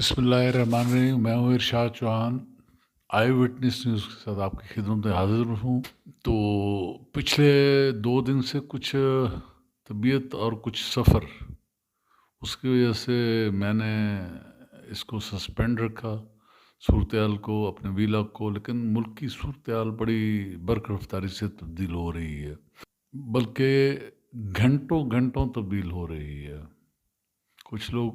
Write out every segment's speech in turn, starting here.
بسم اللہ الرحمن الرحیم، میں ہوں ارشاد چوہان، آئی وٹنس نیوز کے ساتھ آپ کی خدمت میں حاضر ہوں۔ تو پچھلے 2 دن سے کچھ طبیعت اور کچھ سفر، اس کی وجہ سے میں نے اس کو سسپینڈ رکھا، صورتحال کو، اپنے ویلاگ کو، لیکن ملک کی صورتحال بڑی برق رفتاری سے تبدیل ہو رہی ہے، بلکہ گھنٹوں گھنٹوں تبدیل ہو رہی ہے۔ کچھ لوگ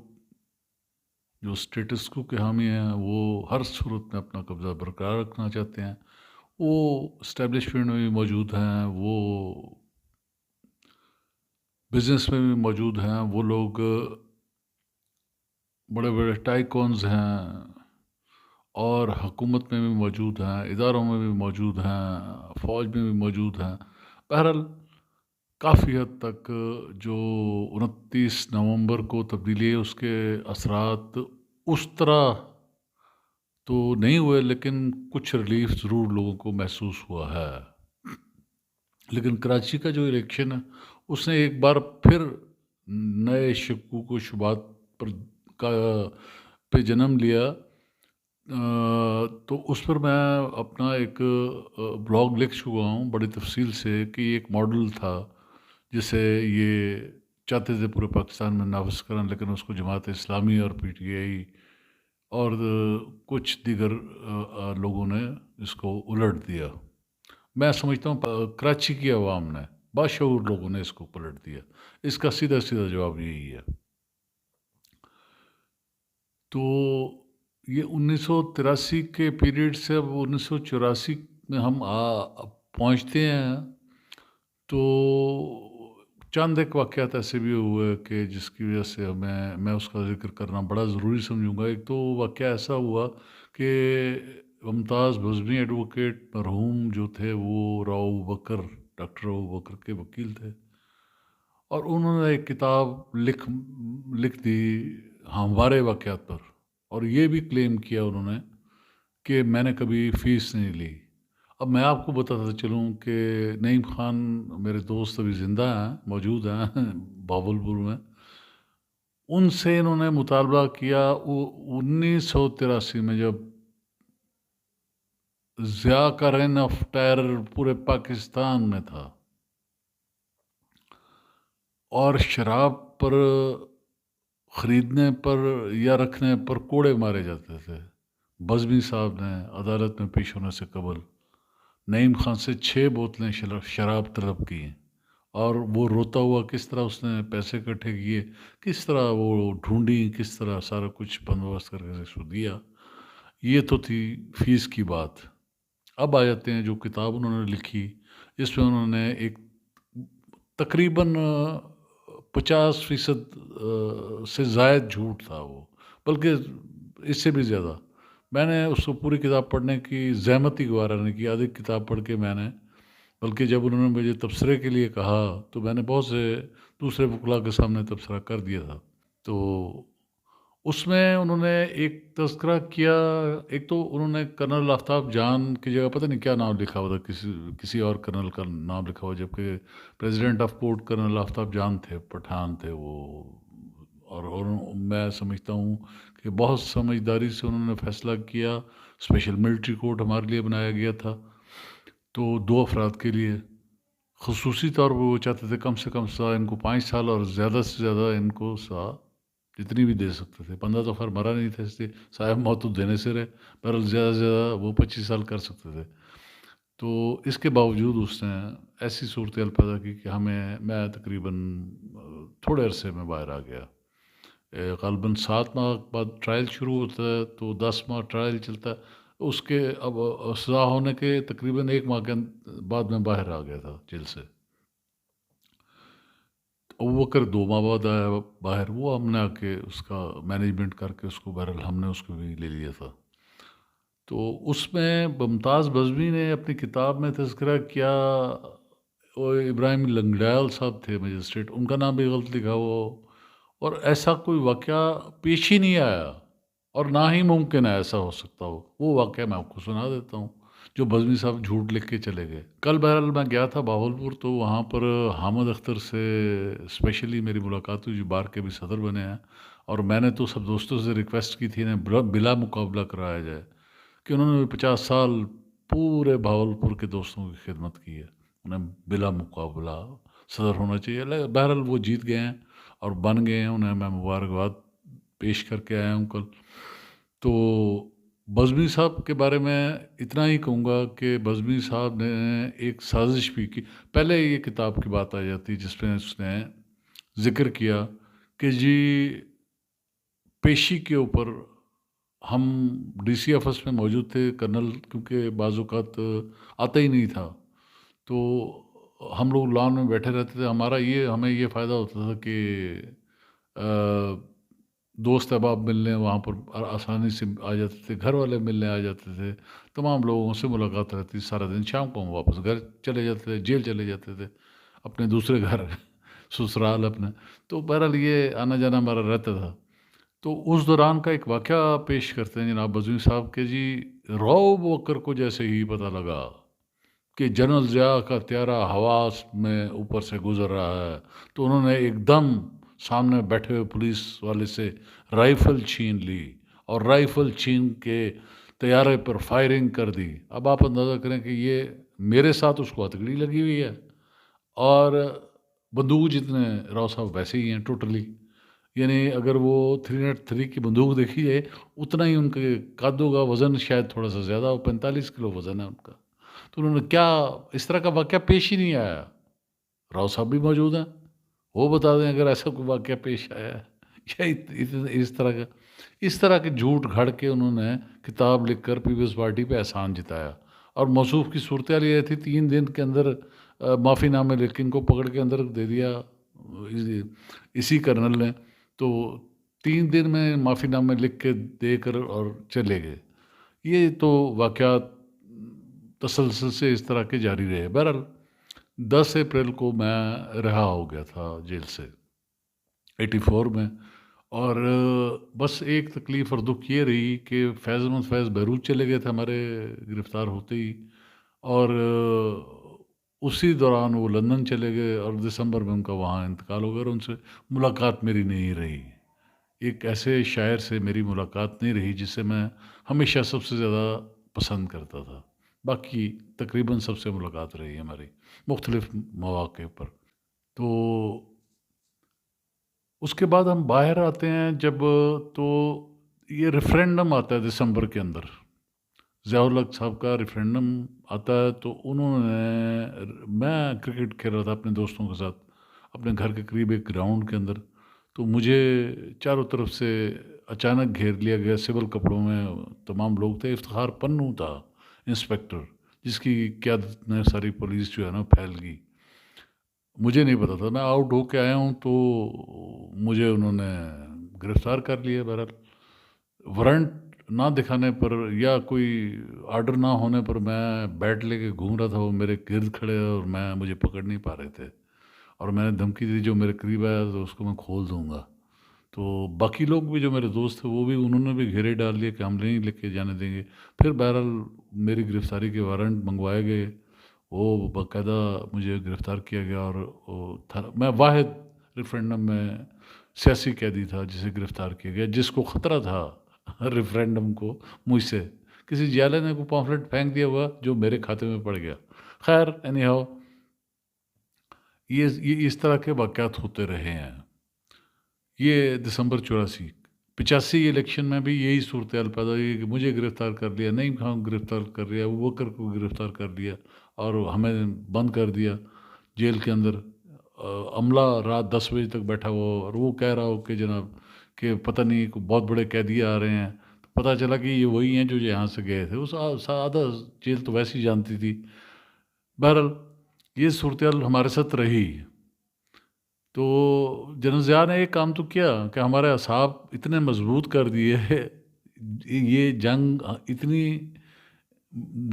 جو اسٹیٹس کو کے حامی ہیں وہ ہر صورت میں اپنا قبضہ برقرار رکھنا چاہتے ہیں، وہ اسٹیبلشمنٹ میں بھی موجود ہیں، وہ بزنس میں بھی موجود ہیں، وہ لوگ بڑے بڑے ٹائکونز ہیں اور حکومت میں بھی موجود ہیں، اداروں میں بھی موجود ہیں، فوج میں بھی موجود ہیں۔ بہرحال کافی حد تک جو 29 نومبر کو تبدیلی ہے اس کے اثرات اس طرح تو نہیں ہوئے، لیکن کچھ ریلیف ضرور لوگوں کو محسوس ہوا ہے۔ لیکن کراچی کا جو الیکشن ہے اس نے ایک بار پھر نئے شکوک و شبہات پر کا پہ جنم لیا۔ تو اس پر میں اپنا ایک بلاگ لکھ چکا ہوں بڑی تفصیل سے کہ یہ ایک ماڈل تھا جسے یہ چاہتے تھے پورے پاکستان میں نافذ کریں، لیکن اس کو جماعت اسلامی اور پی ٹی آئی اور کچھ دیگر لوگوں نے اس کو الٹ دیا۔ میں سمجھتا ہوں کراچی کی عوام نے، باشعور لوگوں نے اس کو پلٹ دیا۔ اس کا سیدھا سیدھا جواب یہی ہے۔ تو یہ 1983 کے پیریڈ سے اب 1984 میں ہم پہنچتے ہیں، تو چند ایک واقعات ایسے بھی ہوئے کہ جس کی وجہ سے میں اس کا ذکر کرنا بڑا ضروری سمجھوں گا۔ ایک تو واقعہ ایسا ہوا کہ ممتاز بزمی ایڈوکیٹ مرحوم جو تھے وہ ڈاکٹر راؤ بکر کے وکیل تھے، اور انہوں نے ایک کتاب لکھ دی ہمارے واقعات پر، اور یہ بھی کلیم کیا انہوں نے کہ میں نے کبھی فیس نہیں لی۔ اب میں آپ کو بتاتا چلوں کہ نعیم خان میرے دوست ابھی زندہ ہیں، موجود ہیں بہاولپور میں، ان سے انہوں نے مطالبہ کیا 1983 میں، جب ضیاء کا رین آف ٹیرر پورے پاکستان میں تھا اور شراب پر خریدنے پر یا رکھنے پر کوڑے مارے جاتے تھے۔ بزمی صاحب نے عدالت میں پیش ہونے سے قبل نعیم خان سے 6 بوتلیں شراب طلب کی، اور وہ روتا ہوا کس طرح اس نے پیسے اکٹھے کیے، کس طرح وہ ڈھونڈی، کس طرح سارا کچھ بندوبست کر کے اس کو دیا۔ یہ تو تھی فیس کی بات۔ اب آ جاتے ہیں جو کتاب انہوں نے لکھی، اس میں انہوں نے ایک تقریباً 50% سے زائد جھوٹ تھا وہ، بلکہ اس سے بھی زیادہ۔ میں نے اس کو پوری کتاب پڑھنے کی زحمت ہی گوارا نہیں کی، آدھی کتاب پڑھ کے میں نے، بلکہ جب انہوں نے مجھے تبصرے کے لیے کہا تو میں نے بہت سے دوسرے وکلاء کے سامنے تبصرہ کر دیا تھا۔ تو اس میں انہوں نے ایک تذکرہ کیا، ایک تو انہوں نے کرنل آفتاب جان کی جگہ پتہ نہیں کیا نام لکھا ہوا تھا، کسی اور کرنل کا نام لکھا ہوا، جبکہ پریزیڈنٹ آف کورٹ کرنل آفتاب جان تھے، پٹھان تھے وہ۔ اور میں سمجھتا ہوں کہ بہت سمجھداری سے انہوں نے فیصلہ کیا۔ اسپیشل ملٹری کورٹ ہمارے لیے بنایا گیا تھا، تو 2 افراد کے لیے خصوصی طور پر وہ چاہتے تھے کم سے کم سزا ان کو 5 سال، اور زیادہ سے زیادہ ان کو سزا جتنی بھی دے سکتے تھے۔ 15 تو خیر مرا نہیں تھا، اس لیے صاحب موت تو دینے سے رہے، بہرحال زیادہ سے زیادہ وہ 25 سال کر سکتے تھے۔ تو اس کے باوجود اس نے ایسی صورتحال پیدا کی کہ میں تقریباً تھوڑے عرصے میں باہر آ گیا۔ غالباً 7 ماہ بعد ٹرائل شروع ہوتا ہے، تو 10 ماہ ٹرائل چلتا ہے، اس کے اب سزا ہونے کے تقریباً 1 ماہ کے بعد میں باہر آ گیا تھا جیل سے۔ ابوبکر 2 ماہ بعد آیا باہر، وہ ہم نے آ کے اس کا مینجمنٹ کر کے اس کو بہرحال ہم نے اس کو بھی لے لیا تھا۔ تو اس میں ممتاز بزمی نے اپنی کتاب میں تذکرہ کیا، وہ ابراہیم لنگڑیال صاحب تھے مجسٹریٹ، ان کا نام بھی غلط لکھا ہوا، اور ایسا کوئی واقعہ پیش ہی نہیں آیا، اور نہ ہی ممکن ہے ایسا ہو سکتا ہو۔ وہ واقعہ میں آپ کو سنا دیتا ہوں، جو بزمی صاحب جھوٹ لکھ کے چلے گئے۔ کل بہرحال میں گیا تھا بہاولپور، تو وہاں پر حامد اختر سے اسپیشلی میری ملاقات ہوئی، جو بار کے بھی صدر بنے ہیں، اور میں نے تو سب دوستوں سے ریکویسٹ کی تھی انہیں بلا مقابلہ کرایا جائے، کہ انہوں نے 50 سال پورے بھاولپور کے دوستوں کی خدمت کی ہے، انہیں بلا مقابلہ صدر ہونا چاہیے۔ بہرحال وہ جیت گئے ہیں اور بن گئے ہیں، انہیں میں مبارکباد پیش کر کے آیا ہوں کل۔ تو بزمی صاحب کے بارے میں اتنا ہی کہوں گا کہ بزمی صاحب نے ایک سازش بھی کی۔ پہلے یہ کتاب کی بات آ جاتی جس میں اس نے ذکر کیا کہ جی پیشی کے اوپر ہم ڈی سی آفس میں موجود تھے، کرنل کیونکہ بعض اوقات آتا ہی نہیں تھا، تو ہم لوگ لان میں بیٹھے رہتے تھے۔ ہمیں یہ فائدہ ہوتا تھا کہ دوست احباب ملنے وہاں پر آسانی سے آ جاتے تھے، گھر والے ملنے آ جاتے تھے، تمام لوگوں سے ملاقات رہتی سارا دن۔ شام کو ہم واپس گھر چلے جاتے تھے، جیل چلے جاتے تھے، اپنے دوسرے گھر سسرال اپنے۔ تو بہرحال یہ آنا جانا ہمارا رہتا تھا۔ تو اس دوران کا ایک واقعہ پیش کرتے ہیں جناب بزمی صاحب کے جی رعب بکر کو جیسے ہی پتہ لگا کہ جنرل ضیاء کا طیارہ حواس میں اوپر سے گزر رہا ہے، تو انہوں نے ایک دم سامنے بیٹھے ہوئے پولیس والے سے رائفل چھین لی اور رائفل چھین کے طیارے پر فائرنگ کر دی۔ اب آپ اندازہ کریں کہ یہ میرے ساتھ اس کو ہتھکڑی لگی ہوئی ہے اور بندوق جتنے راؤ صاحب ویسے ہی ہیں ٹوٹلی، یعنی اگر وہ 303 کی بندوق دیکھی جائے اتنا ہی ان کے قدوں کا وزن شاید تھوڑا سا زیادہ ہو، 45 کلو وزن ہے ان کا۔ تو انہوں نے کیا اس طرح کا واقعہ پیش ہی نہیں آیا۔ راؤ صاحب بھی موجود ہیں، وہ بتا دیں اگر ایسا کوئی واقعہ پیش آیا ہے یا اس طرح کے جھوٹ گھڑ کے انہوں نے کتاب لکھ کر پیپلز پارٹی پہ احسان جتایا۔ اور موصوف کی صورتحال یہ تھی 3 دن کے اندر معافی نامے لکھ کے ان کو پکڑ کے اندر دے دیا اسی کرنل نے، تو 3 دن میں معافی نامے لکھ کے دے کر اور چلے گئے۔ یہ تو واقعات تسلسل سے اس طرح کے جاری رہے۔ بہرحال 10 اپریل کو میں رہا ہو گیا تھا جیل سے 84 میں، اور بس ایک تکلیف اور دکھ یہ رہی کہ فیض احمد فیض بیروت چلے گئے تھے ہمارے گرفتار ہوتے ہی، اور اسی دوران وہ لندن چلے گئے اور دسمبر میں ان کا وہاں انتقال ہو گیا، اور ان سے ملاقات میری نہیں رہی۔ ایک ایسے شاعر سے میری ملاقات نہیں رہی جسے میں ہمیشہ سب سے زیادہ پسند کرتا تھا۔ باقی تقریباً سب سے ملاقات رہی ہماری مختلف مواقع پر۔ تو اس کے بعد ہم باہر آتے ہیں جب، تو یہ ریفرینڈم آتا ہے دسمبر کے اندر، ضیاء الحق صاحب کا ریفرینڈم آتا ہے۔ تو انہوں نے، میں کرکٹ کھیل رہا تھا اپنے دوستوں کے ساتھ اپنے گھر کے قریب ایک گراؤنڈ کے اندر، تو مجھے چاروں طرف سے اچانک گھیر لیا گیا، سول کپڑوں میں تمام لوگ تھے۔ افتخار پنو تھا انسپیکٹر، جس کی قیادت میں ساری پولیس جو ہے نا پھیل گئی۔ مجھے نہیں پتا تھا، میں آؤٹ ہو کے آیا ہوں، تو مجھے انہوں نے گرفتار کر لیا۔ بہرحال وارنٹ نہ دکھانے پر یا کوئی آرڈر نہ ہونے پر میں بیٹ لے کے گھوم رہا تھا، وہ میرے گرد کھڑے اور مجھے پکڑ نہیں پا رہے تھے، اور میں نے دھمکی دی جو میرے قریب آیا تو اس کو میں کھول دوں گا۔ تو باقی لوگ بھی جو میرے دوست تھے وہ بھی، انہوں نے بھی گھیرے ڈال لیے کہ ہم نہیں لے کے جانے دیں گے۔ پھر بہرحال میری گرفتاری کے وارنٹ منگوائے گئے، وہ باقاعدہ مجھے گرفتار کیا گیا، اور میں واحد ریفرینڈم میں سیاسی قیدی تھا جسے گرفتار کیا گیا، جس کو خطرہ تھا ریفرینڈم کو مجھ سے، کسی جیلے نے کوئی پامفلٹ پھینک دیا ہوا جو میرے کھاتے میں پڑ گیا۔ خیر اینی ہاؤ، یہ اس طرح کے واقعات ہوتے رہے ہیں۔ یہ دسمبر 84، 85 الیکشن میں بھی یہی صورتحال پیدا ہوئی کہ مجھے گرفتار کر لیا، نعیم خان کو گرفتار کر لیا، ابو بکر کو گرفتار کر لیا اور ہمیں بند کر دیا جیل کے اندر۔ عملہ رات 10 بجے تک بیٹھا ہوا، اور وہ کہہ رہا ہو کہ جناب کہ پتہ نہیں بہت بڑے قیدی آ رہے ہیں، پتہ چلا کہ یہ وہی ہیں جو یہاں سے گئے تھے۔ اس آدھا جیل تو ویسے ہی جانتی تھی۔ بہرحال یہ صورتحال ہمارے ساتھ رہی۔ تو جنرل ضیاء نے ایک کام تو کیا کہ ہمارے اعصاب اتنے مضبوط کر دیے، یہ جنگ اتنی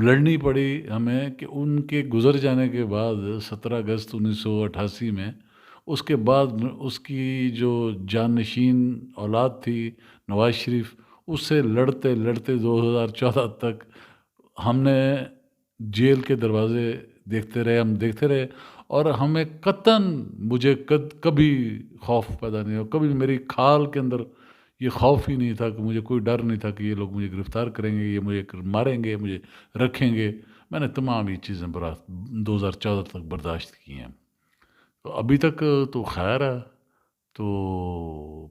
لڑنی پڑی ہمیں کہ ان کے گزر جانے کے بعد 17 اگست 1988 میں، اس کے بعد اس کی جو جانشین اولاد تھی نواز شریف، اس سے لڑتے لڑتے 2014 تک ہم نے جیل کے دروازے ہم دیکھتے رہے، اور ہمیں قطعاً مجھے کبھی خوف پیدا نہیں ہوا، کبھی میری کھال کے اندر یہ خوف ہی نہیں تھا کہ مجھے کوئی ڈر نہیں تھا کہ یہ لوگ مجھے گرفتار کریں گے، یہ مجھے ماریں گے، مجھے رکھیں گے۔ میں نے تمام یہ چیزیں 2014 تک برداشت کی ہیں۔ تو ابھی تک تو خیر ہے۔ تو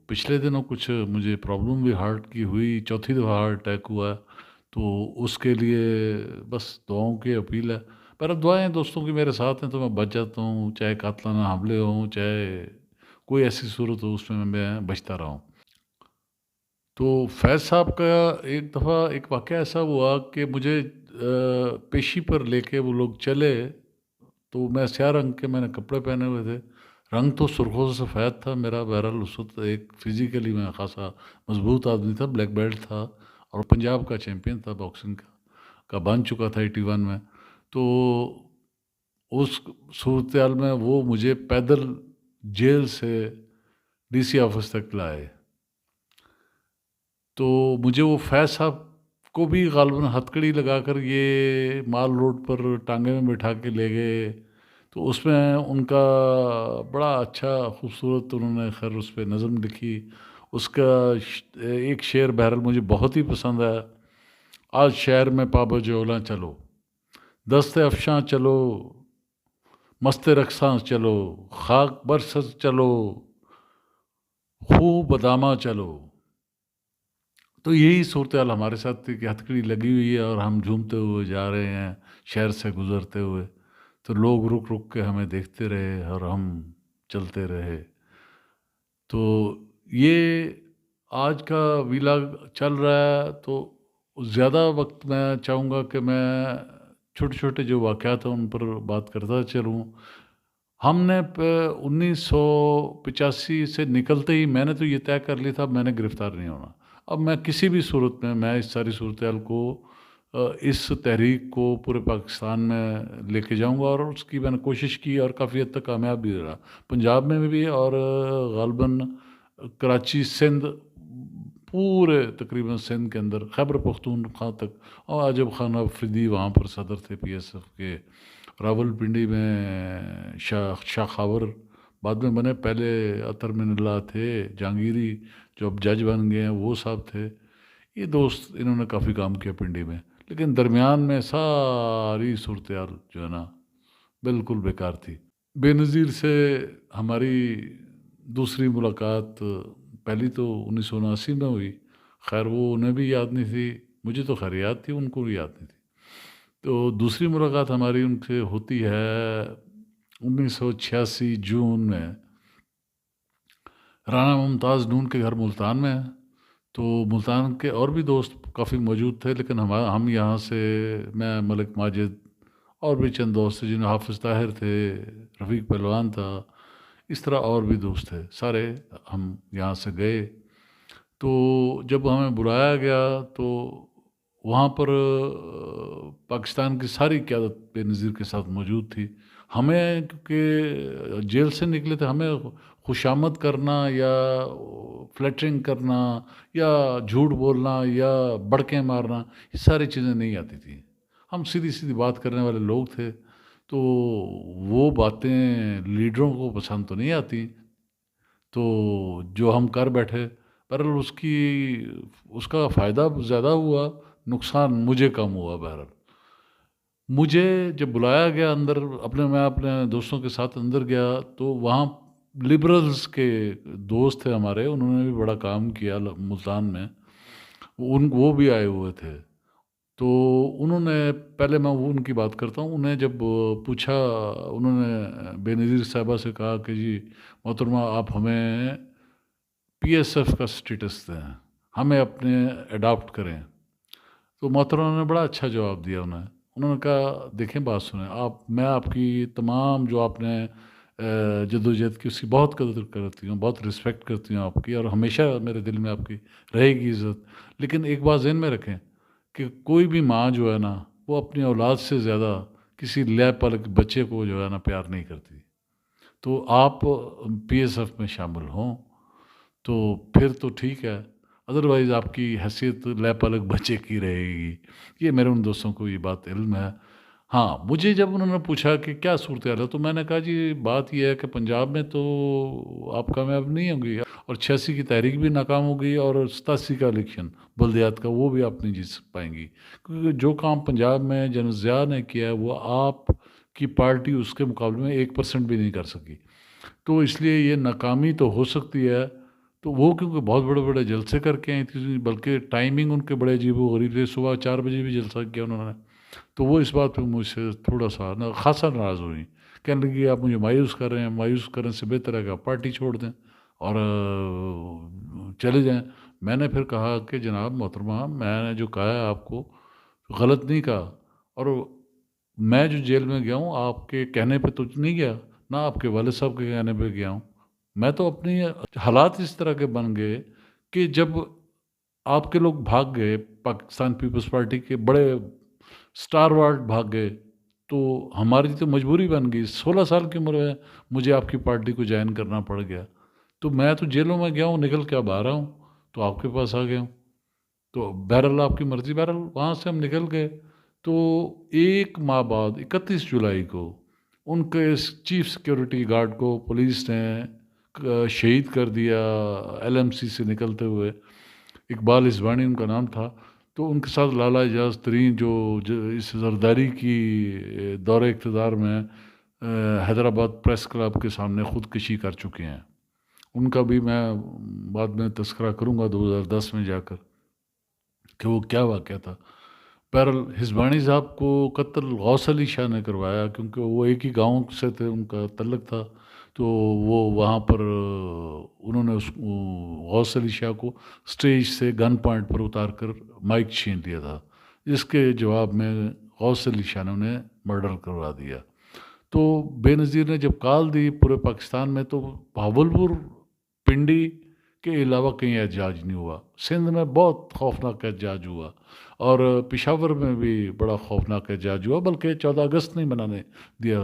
پچھلے دنوں کچھ مجھے پرابلم بھی ہارٹ کی ہوئی، چوتھی دفعہ ہارٹ اٹیک ہوا ہے، تو اس کے لیے بس دعاؤں کی اپیل ہے۔ پر اب دعائیں دوستوں کی میرے ساتھ ہیں تو میں بچ جاتا ہوں، چاہے قاتلانہ حملے ہوں، چاہے کوئی ایسی صورت ہو، اس میں میں بچتا رہا ہوں۔ تو فیض صاحب کا ایک دفعہ ایک واقعہ ایسا ہوا کہ مجھے پیشی پر لے کے وہ لوگ چلے، تو میں سیاہ رنگ کے میں نے کپڑے پہنے ہوئے تھے، رنگ تو سرخوں سے سفید تھا میرا، بہرحال اس وقت ایک فزیکلی میں خاصا مضبوط آدمی تھا، بلیک بیلٹ تھا اور پنجاب کا چیمپئن تھا باکسنگ کا بن چکا تھا 81 میں۔ تو اس صورتحال میں وہ مجھے پیدل جیل سے ڈی سی آفس تک لائے، تو مجھے وہ فیض صاحب کو بھی غالباً ہتکڑی لگا کر یہ مال روڈ پر ٹانگے میں بٹھا کے لے گئے۔ تو اس میں ان کا بڑا اچھا خوبصورت انہوں نے خیر اس پہ نظم لکھی، اس کا ایک شعر بہرحال مجھے بہت ہی پسند ہے: آج شہر میں پابند اولاں چلو، دست افشاں چلو، مست رقصاں چلو، خاک برسر چلو، خوب باداماں چلو۔ تو یہی صورتحال ہمارے ساتھ تھی کہ ہتکڑی لگی ہوئی ہے اور ہم جھومتے ہوئے جا رہے ہیں شہر سے گزرتے ہوئے، تو لوگ رک رک کے ہمیں دیکھتے رہے اور ہم چلتے رہے۔ تو یہ آج کا ویلاگ چل رہا ہے، تو زیادہ وقت میں چاہوں گا کہ میں چھوٹے چھوٹے جو واقعات ہیں ان پر بات کرتا چلوں۔ ہم نے 1985 سے نکلتے ہی میں نے تو یہ طے کر لی تھا میں نے گرفتار نہیں ہونا۔ اب میں کسی بھی صورت میں اس ساری صورتحال کو اس تحریک کو پورے پاکستان میں لے کے جاؤں گا، اور اس کی میں نے کوشش کی اور کافی حد تک کامیاب بھی رہا، پنجاب میں بھی اور غالباً کراچی، سندھ، پورے تقریباً سندھ کے اندر خیبر پختونخوا تک، اور عجب خان افریدی وہاں پر صدر تھے پی ایس ایف کے، راول پنڈی میں شاہ خاور بعد میں بنے، پہلے اطہر من اللہ تھے جہانگیری جو اب جج بن گئے ہیں، وہ صاحب تھے۔ یہ دوست انہوں نے کافی کام کیا پنڈی میں، لیکن درمیان میں ساری صورتحال جو ہے نا بالکل بیکار تھی۔ بے نظیر سے ہماری دوسری ملاقات پہلی تو 1979 میں ہوئی، خیر وہ انہیں بھی یاد نہیں تھی، مجھے تو خیر یاد تھی، ان کو بھی یاد نہیں تھی۔ تو دوسری ملاقات ہماری ان سے ہوتی ہے 1986 جون میں، رانا ممتاز نون کے گھر ملتان میں ہے۔ تو ملتان کے اور بھی دوست کافی موجود تھے، لیکن ہم یہاں سے میں، ملک ماجد اور بھی چند دوست تھے، جنہیں حافظ طاہر تھے، رفیق پہلوان تھا، اس طرح اور بھی دوست تھے، سارے ہم یہاں سے گئے۔ تو جب ہمیں بلایا گیا تو وہاں پر پاکستان کی ساری قیادت بے نظیر کے ساتھ موجود تھی۔ ہمیں کیونکہ جیل سے نکلے تھے، ہمیں خوشامد کرنا یا فلیٹرنگ کرنا یا جھوٹ بولنا یا بڑکیں مارنا، یہ ساری چیزیں نہیں آتی تھیں۔ ہم سیدھی سیدھی بات کرنے والے لوگ تھے، تو وہ باتیں لیڈروں کو پسند تو نہیں آتی، تو جو ہم کر بیٹھے، بہرحال اس کا فائدہ زیادہ ہوا، نقصان مجھے کم ہوا۔ بہرحال مجھے جب بلایا گیا اندر، میں اپنے دوستوں کے ساتھ اندر گیا، تو وہاں لبرلز کے دوست تھے ہمارے، انہوں نے بھی بڑا کام کیا ملتان میں، وہ بھی آئے ہوئے تھے۔ تو انہوں نے پہلے میں ان کی بات کرتا ہوں، انہیں جب پوچھا، انہوں نے بے نظیر صاحبہ سے کہا کہ جی محترمہ آپ ہمیں پی ایس ایف کا سٹیٹس دیں، ہمیں اپنے اڈاپٹ کریں۔ تو محترمہ نے بڑا اچھا جواب دیا، انہوں نے کہا دیکھیں بات سنیں میں آپ کی تمام جو آپ نے جدوجہد کی اس کی بہت قدر کرتی ہوں، بہت رسپیکٹ کرتی ہوں آپ کی، اور ہمیشہ میرے دل میں آپ کی رہے گی عزت، لیکن ایک بات ذہن میں رکھیں کہ کوئی بھی ماں جو ہے نا وہ اپنی اولاد سے زیادہ کسی لے پلک بچے کو جو ہے نا پیار نہیں کرتی۔ تو آپ پی ایس ایف میں شامل ہوں تو پھر تو ٹھیک ہے، ادروائز آپ کی حیثیت لے پلک بچے کی رہے گی۔ یہ میرے ان دوستوں کو یہ بات علم ہے، ہاں، مجھے جب انہوں نے پوچھا کہ کیا صورتحال ہے، تو میں نے کہا جی بات یہ ہے کہ پنجاب میں تو آپ کامیاب نہیں ہوں گی، اور 86 کی تحریک بھی ناکام ہو گئی، اور 87 کا الیکشن بلدیات کا وہ بھی آپ نہیں جیت پائیں گی، کیونکہ جو کام پنجاب میں جنرل ضیاء نے کیا ہے وہ آپ کی پارٹی اس کے مقابلے میں 1% بھی نہیں کر سکی، تو اس لیے یہ ناکامی تو ہو سکتی ہے۔ تو وہ کیونکہ بہت بڑے بڑے جلسے کر کے آئی تھی، بلکہ ٹائمنگ ان کے بڑے عجیب و غریب تھے، صبح 4 بجے بھی جلسہ کیا انہوں نے، تو وہ اس بات پہ مجھ سے تھوڑا سا خاصا ناراض ہوئی، کہنے لگی آپ مجھے مایوس کر رہے ہیں، مایوس کرنے سے بہتر ہے کہ آپ پارٹی چھوڑ دیں اور چلے جائیں۔ میں نے پھر کہا کہ جناب محترمہ، میں نے جو کہا ہے آپ کو غلط نہیں کہا، اور میں جو جیل میں گیا ہوں آپ کے کہنے پہ تو نہیں گیا، نہ آپ کے والد صاحب کے کہنے پہ گیا ہوں، میں تو اپنی حالات اس طرح کے بن گئے کہ جب آپ کے لوگ بھاگ گئے، پاکستان پیپلز پارٹی کے بڑے اسٹار وارڈ بھاگ گئے، تو ہماری تو مجبوری بن گئی، 16 سال کی عمر میں مجھے آپ کی پارٹی کو جوائن کرنا پڑ گیا، تو میں تو جیلوں میں گیا ہوں، نکل کے اب آ رہا ہوں، تو آپ کے پاس آ گیا ہوں، تو بہرحال آپ کی مرضی۔ بہرحال وہاں سے ہم نکل گئے، تو 1 ماہ بعد 31 جولائی کو ان کے چیف سیکیورٹی گارڈ کو پولیس نے شہید کر دیا، ایل ایم سی سے نکلتے ہوئے، اقبال اسبانی ان کا نام تھا، تو ان کے ساتھ لالہ اعجاز ترین جو اس زرداری کی دور اقتدار میں حیدرآباد پریس کلب کے سامنے خودکشی کر چکے ہیں، ان کا بھی میں بعد میں تذکرہ کروں گا 2010 میں جا کر کہ وہ کیا واقعہ تھا۔ بہرحال ہزبانی صاحب کو قتل غوث علی شاہ نے کروایا، کیونکہ وہ ایک ہی گاؤں سے تھے، ان کا تعلق تھا، تو وہ وہاں پر انہوں نے غوث علی شاہ کو اسٹیج سے گن پوائنٹ پر اتار کر مائک چھین لیا تھا، جس کے جواب میں غوث علی شاہ نے انہیں مرڈر کروا دیا۔ تو بے نظیر نے جب کال دی پورے پاکستان میں، تو بہاولپور، پنڈی کے علاوہ کہیں احتجاج نہیں ہوا، سندھ میں بہت خوفناک احتجاج ہوا، اور پشاور میں بھی بڑا خوفناک احتجاج ہوا، بلکہ 14 اگست نہیں منانے دیا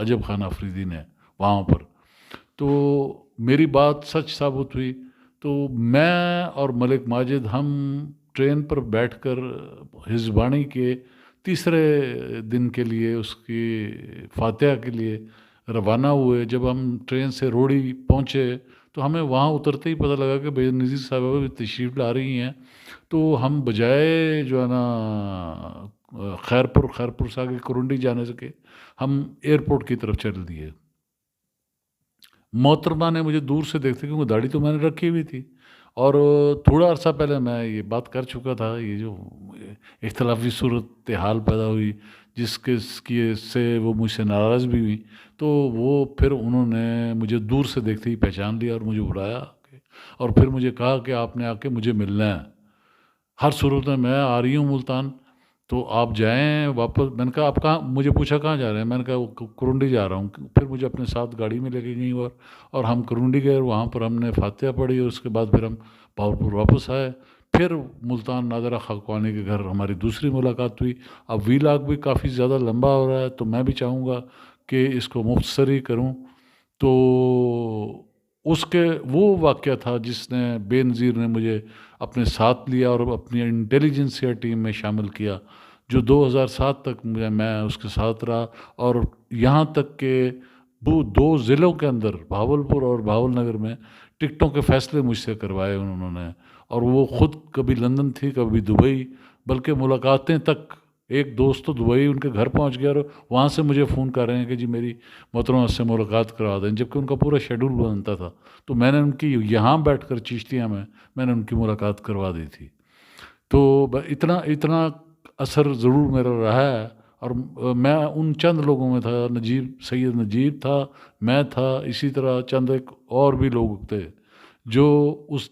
عجب خان آفریدی نے وہاں پر، تو میری بات سچ ثابت ہوئی۔ تو میں اور ملک ماجد ہم ٹرین پر بیٹھ کر ہزبانی کے تیسرے دن کے لیے، اس کی فاتحہ کے لیے روانہ ہوئے۔ جب ہم ٹرین سے روڑی پہنچے تو ہمیں وہاں اترتے ہی پتہ لگا کہ بے نظیر صاحبہ بھی تشریف لا رہی ہیں، تو ہم بجائے جو ہے نا خیرپور سے آگے کرنڈی جانے سے، ہم ایئرپورٹ کی طرف چل دیے۔ محترمہ نے مجھے دور سے دیکھتے، کیونکہ داڑھی تو میں نے رکھی ہوئی تھی، اور تھوڑا عرصہ پہلے میں یہ بات کر چکا تھا، یہ جو اختلافی صورت حال پیدا ہوئی جس کی سے وہ مجھ سے ناراض بھی ہوئی، تو وہ پھر انہوں نے مجھے دور سے دیکھتے ہی پہچان لیا اور مجھے بلایا، اور پھر مجھے کہا کہ آپ نے آ کے مجھے ملنا ہے، ہر صورت میں آ رہی ہوں ملتان، تو آپ جائیں واپس۔ میں نے کہا آپ کہاں، مجھے پوچھا کہاں جا رہے ہیں، میں نے کہا کرنڈی جا رہا ہوں، پھر مجھے اپنے ساتھ گاڑی میں لے کے گئی، اور ہم کرنڈی گئے، وہاں پر ہم نے فاتحہ پڑھی، اور اس کے بعد پھر ہم بہاولپور واپس آئے، پھر ملتان نادرہ خاکوانی کے گھر ہماری دوسری ملاقات ہوئی۔ اب وی لاگ بھی کافی زیادہ لمبا ہو رہا ہے، تو میں بھی چاہوں گا کہ اس کو مختصر ہی کروں۔ تو اس کے وہ واقعہ تھا جس نے بے نظیر نے مجھے اپنے ساتھ لیا اور اپنی انٹیلیجنسیا ٹیم میں شامل کیا، جو 2007 تک میں اس کے ساتھ رہا، اور یہاں تک کہ وہ 2 ضلعوں کے اندر، بہاولپور اور بہاول نگر میں، ٹکٹوں کے فیصلے مجھ سے کروائے انہوں نے، اور وہ خود کبھی لندن تھی، کبھی دبئی، بلکہ ملاقاتیں تک، ایک دوست تو دبئی ان کے گھر پہنچ گیا، اور وہاں سے مجھے فون کر رہے ہیں کہ جی میری محترمہ سے ملاقات کروا دیں، جبکہ ان کا پورا شیڈول بنتا تھا، تو میں نے ان کی یہاں بیٹھ کر چشتیاں میں نے ان کی ملاقات کروا دی تھی۔ تو اتنا اثر ضرور میرا رہا ہے، اور میں ان چند لوگوں میں تھا، سید نجیب تھا، میں تھا، اسی طرح چند ایک اور بھی لوگ تھے جو اس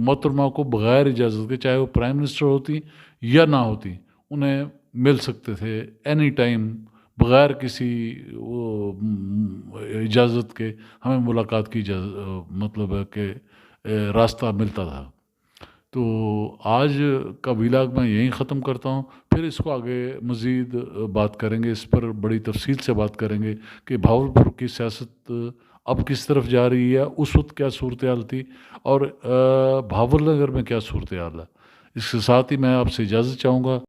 محترمہ کو بغیر اجازت کے، چاہے وہ پرائم منسٹر ہوتی یا نہ ہوتی، انہیں مل سکتے تھے اینی ٹائم، بغیر کسی اجازت کے ہمیں ملاقات کی مطلب ہے کہ راستہ ملتا تھا۔ تو آج کا ویلاگ میں یہیں ختم کرتا ہوں، پھر اس کو آگے مزید بات کریں گے، اس پر بڑی تفصیل سے بات کریں گے کہ بہاولپور کی سیاست اب کس طرف جا رہی ہے، اس وقت کیا صورتحال تھی، اور بہاول نگر میں کیا صورتحال ہے۔ اس کے ساتھ ہی میں آپ سے اجازت چاہوں گا۔